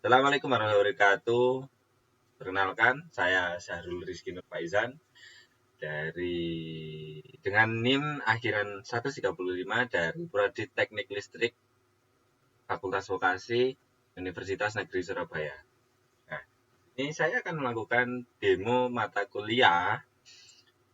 Assalamualaikum warahmatullahi wabarakatuh. Perkenalkan, saya Syahrul Rizky Nur Faizan dengan NIM akhiran 135 dari Prodi Teknik Listrik Fakultas Vokasi Universitas Negeri Surabaya. Nah, ini saya akan melakukan demo mata kuliah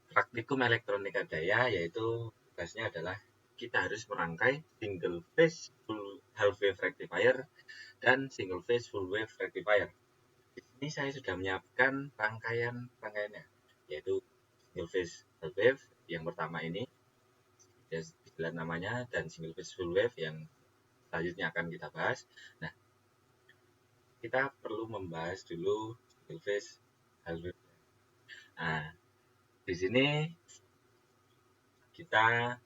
praktikum elektronika daya, yaitu tugasnya adalah kita harus merangkai single phase full half wave rectifier dan single phase full wave rectifier. Di sini saya sudah menyiapkan rangkaiannya, yaitu single phase half wave yang pertama ini, jelas namanya, dan single phase full wave yang selanjutnya akan kita bahas. Nah, kita perlu membahas dulu single phase half wave. Nah, di sini kita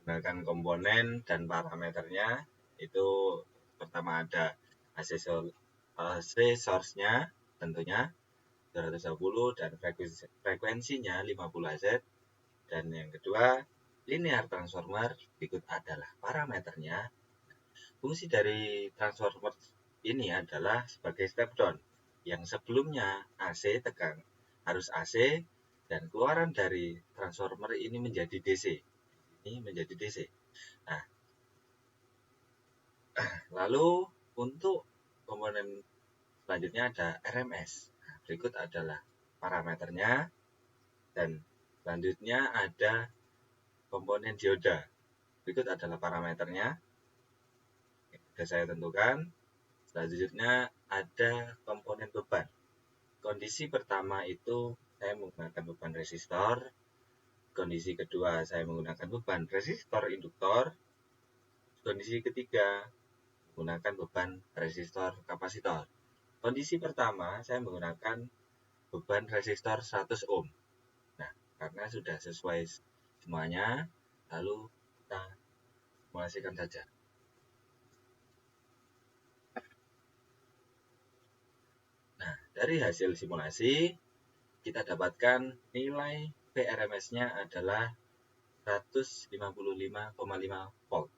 menggunakan komponen dan parameternya. Itu pertama ada AC source-nya tentunya 220 dan frekuensinya 50 Hz. Dan yang kedua, linear transformer. Berikut adalah parameternya. Fungsi dari transformer ini adalah sebagai step down, yang sebelumnya AC tegang harus AC, dan keluaran dari transformer ini menjadi DC. Nah, lalu untuk komponen selanjutnya ada RMS. Nah, berikut adalah parameternya, dan selanjutnya ada komponen dioda. Berikut adalah parameternya yang sudah saya tentukan. Selanjutnya ada komponen beban. Kondisi pertama itu saya menggunakan beban resistor. Kondisi kedua saya menggunakan beban resistor induktor. Kondisi ketiga menggunakan beban resistor kapasitor. Kondisi pertama saya menggunakan beban resistor 100 ohm. Nah, karena sudah sesuai semuanya, lalu kita simulasikan saja. Nah, dari hasil simulasi kita dapatkan nilai VRMS-nya adalah 155,5 volt.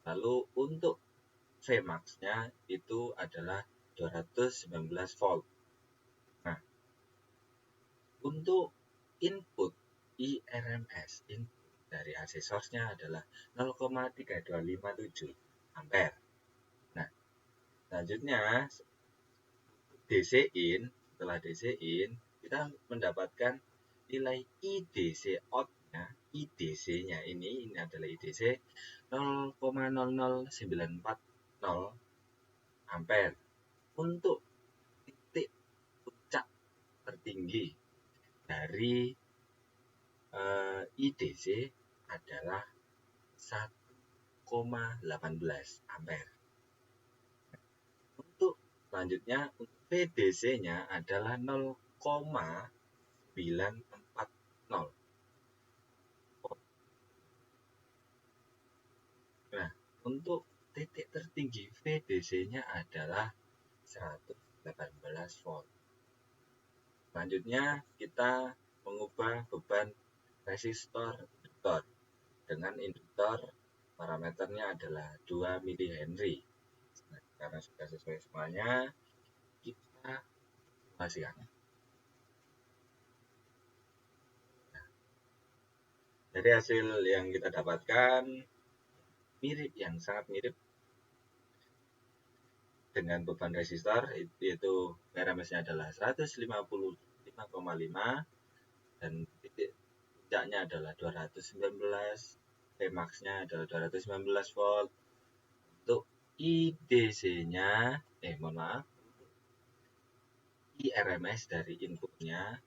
Lalu untuk Vmax-nya itu adalah 219 volt. Nah, untuk input IRMS, input dari AC source-nya adalah 0,3257 ampere. Nah, selanjutnya DC in, setelah DC in, kita mendapatkan nilai IDC out-nya. IDC-nya ini adalah IDC 0,00940 ampere. Untuk titik puncak tertinggi dari IDC adalah 1,18 ampere. Untuk selanjutnya, VDC-nya adalah 0,940. Nah, untuk titik tertinggi VDC-nya adalah 118 volt. Selanjutnya, kita mengubah beban resistor induktor. Dengan induktor, parameternya adalah 2 mH. Nah, karena sudah sesuai semuanya, kita simulasikan. Nah, dari hasil yang kita dapatkan, sangat mirip dengan beban resistor, yaitu RMS-nya adalah 155,5 dan titik puncaknya adalah 219, Vmax-nya adalah 219 volt. Untuk IDC-nya, IRMS dari inputnya,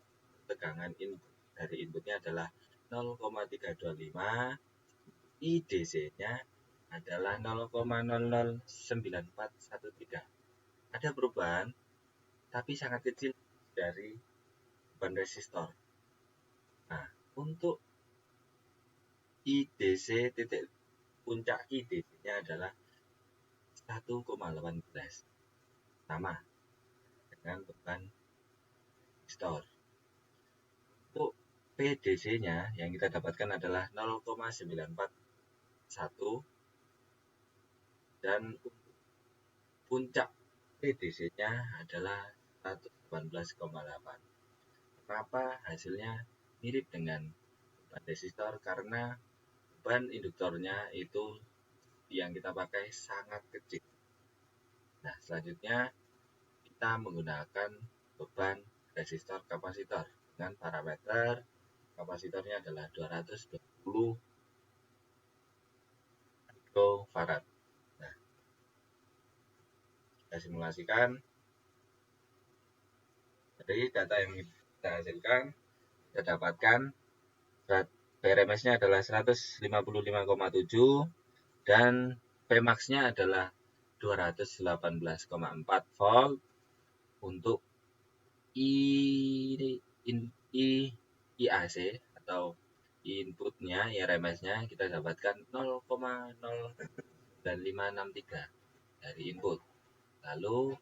tegangan input dari inputnya adalah 0,325, IDC-nya adalah 0,009413. Ada perubahan, tapi sangat kecil dari beban resistor. Nah, untuk IDC, titik puncak IDC-nya adalah 1,18, sama dengan beban resistor. Untuk PDC-nya yang kita dapatkan adalah 0,941, dan puncak PDC-nya adalah 118,8. Kenapa hasilnya mirip dengan beban resistor? Karena beban induktornya itu yang kita pakai sangat kecil. Nah, selanjutnya kita menggunakan beban resistor kapasitor dengan parameter kapasitornya adalah 220 mikrofarad. Nah, kita simulasikan dari data yang kita hasilkan, kita dapatkan PRMS-nya adalah 155,7 dan Pmax-nya adalah 218,4 volt. Untuk IAC atau inputnya RMS-nya kita dapatkan 0,09563 dari input. Lalu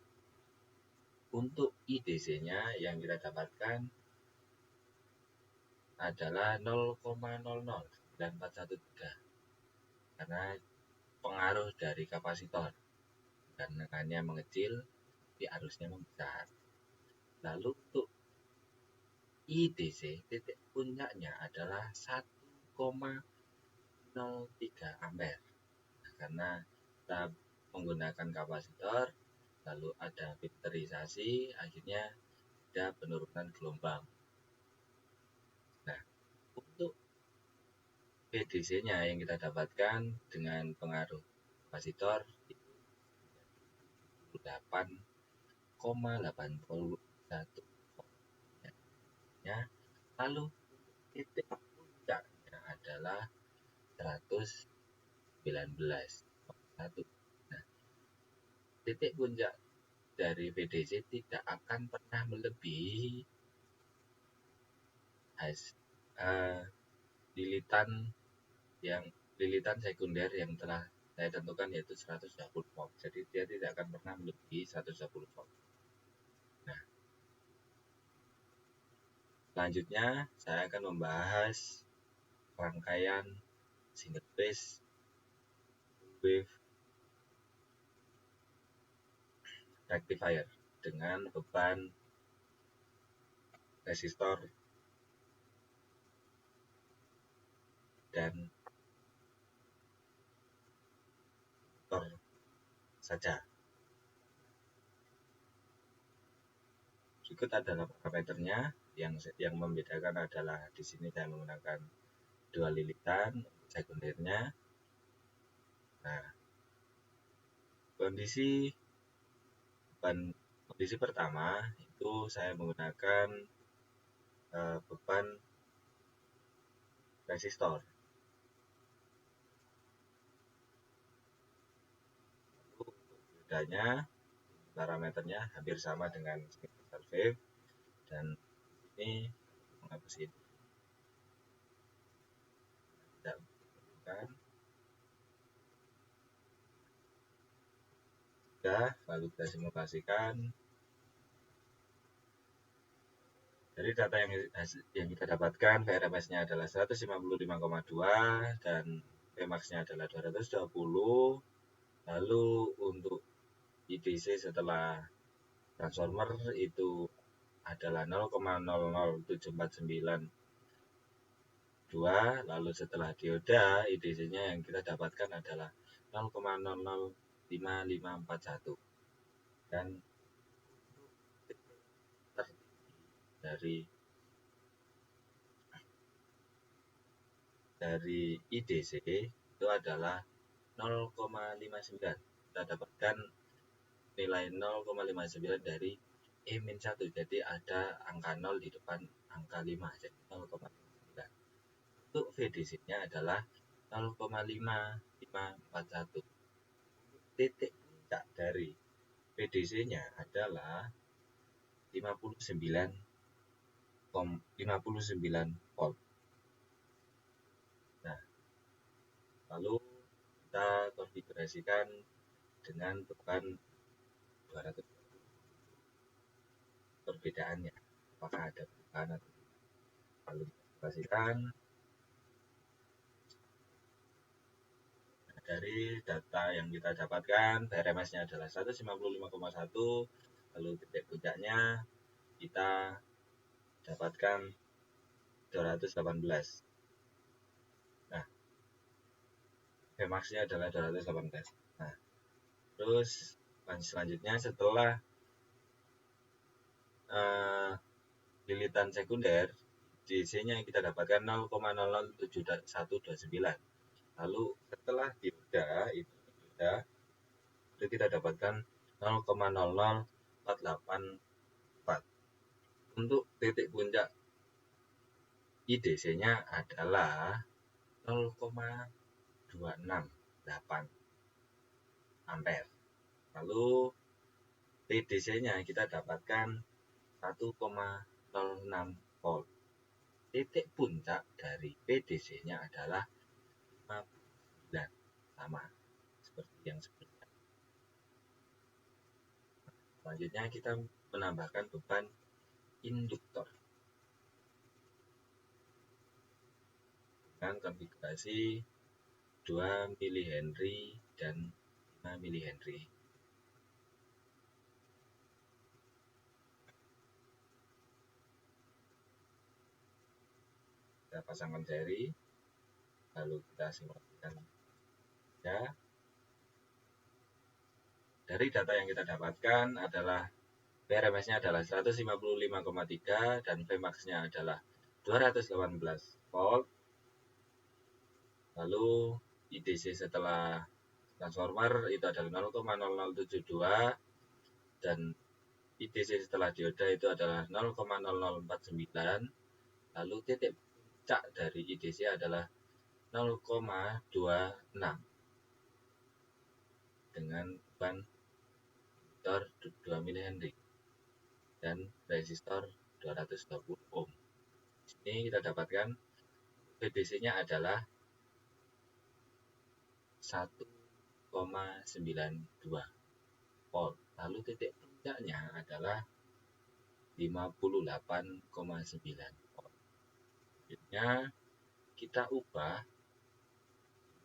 untuk IDC-nya yang kita dapatkan adalah 0,009413 karena pengaruh dari kapasitor, karena tekanannya mengecil tapi arusnya membesar. Lalu untuk IDC titik puncaknya adalah 1,03 ampere. Nah, karena kita menggunakan kapasitor, lalu ada filterisasi, akhirnya ada penurunan gelombang. Nah, untuk PDC-nya yang kita dapatkan dengan pengaruh kapasitor 8,81 ya. Lalu titik puncaknya adalah 119,1. Nah, titik puncak dari PDC tidak akan pernah melebihi lilitan sekunder yang telah saya tentukan, yaitu 120 volt. Jadi dia tidak akan pernah melebihi 120 volt. Nah, selanjutnya saya akan membahas rangkaian single phase wave rectifier dengan beban resistor dan motor saja. Berikut adalah parameternya. Yang membedakan adalah di sini saya menggunakan 2 lilitan sekundernya. Nah, kondisi pertama itu saya menggunakan beban resistor. Bedanya parameternya hampir sama dengan single wave, dan ini menghapus ini. Tidak bukan. Lalu kita simulasikan. Dari data yang kita dapatkan, PRMS-nya adalah 155,2 dan Pmax-nya adalah 220. Lalu untuk IDC setelah transformer itu adalah 0,00749. Lalu setelah dioda, IDC-nya yang kita dapatkan adalah 0,005541. Dan dari IDC itu adalah 0,59. Kita dapatkan nilai 0,59 dari E-1, jadi ada angka 0 di depan angka 5, jadi 0,59. Untuk VDC-nya adalah 0,5541. Titik puncak dari VDC-nya adalah 59 volt. Nah, lalu kita konfigurasikan dengan beban 200. Perbedaannya apakah ada perubahan atau tidak. Lalu kita pastikan. Dari data yang kita dapatkan, PRMS-nya adalah 155,1, lalu titik puncaknya kita dapatkan 218. Nah, Vmax-nya adalah 218. Nah, terus selanjutnya setelah lilitan sekunder, DC-nya kita dapatkan 0,007129. Lalu setelah dioda itu kita dapatkan 0,00484. Untuk titik puncak IDC-nya adalah 0,268 ampere. Lalu TDC-nya kita dapatkan 1,06 volt. Titik puncak dari PDC-nya adalah 59, sama seperti yang sebelumnya. Selanjutnya kita menambahkan beban induktor dengan konfigurasi 2 mH dan 5 mH. Kita pasangkan seri, lalu kita simulasikan. Ya. Dari data yang kita dapatkan adalah PRMS-nya adalah 155,3 dan Vmax-nya adalah 218 volt. Lalu IDC setelah transformer itu adalah 0,0072 dan IDC setelah dioda itu adalah 0,0049. Lalu titik puncak dari IDC adalah 0,26 dengan beban induktor 2 mH dan resistor 220 ohm. Di sini kita dapatkan PDC-nya adalah 1,92 volt. Lalu titik puncaknya adalah 58,9 volt. Selanjutnya kita ubah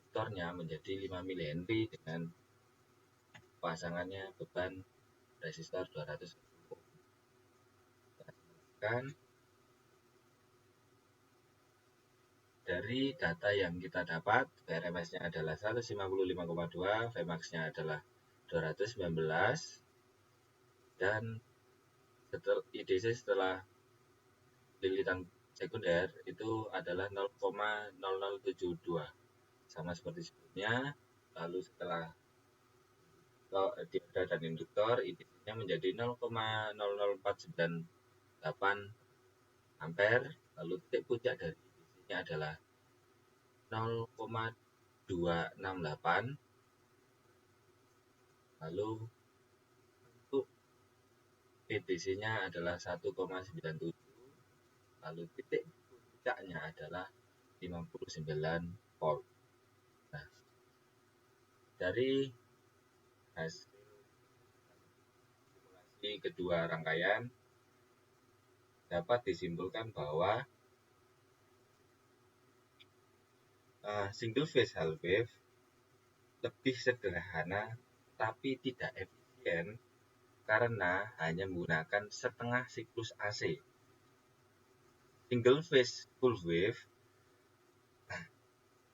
induktornya menjadi 5 mH dengan pasangannya beban resistor 200 ohm. Dari data yang kita dapat, PRMS-nya adalah 155,2, Vmax-nya adalah 219, dan IDC setelah lilitan sekunder itu adalah 0,0072, sama seperti sebelumnya. Lalu setelah dioda dan induktor, IDC-nya menjadi 0,00498 ampere. Lalu titik puncak dari IDC-nya adalah 0,268. Lalu untuk PDC-nya adalah 1,97. Lalu titik puncaknya adalah 59 volt. Nah, dari hasil simulasi kedua rangkaian dapat disimpulkan bahwa single phase Hall wave lebih sederhana tapi tidak efisien karena hanya menggunakan setengah siklus AC. Single phase full wave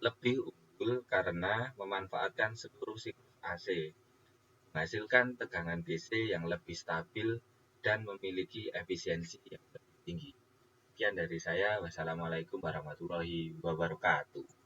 lebih unggul karena memanfaatkan seluruh siklus AC, menghasilkan tegangan DC yang lebih stabil dan memiliki efisiensi yang lebih tinggi. Sekian dari saya. Wassalamualaikum warahmatullahi wabarakatuh.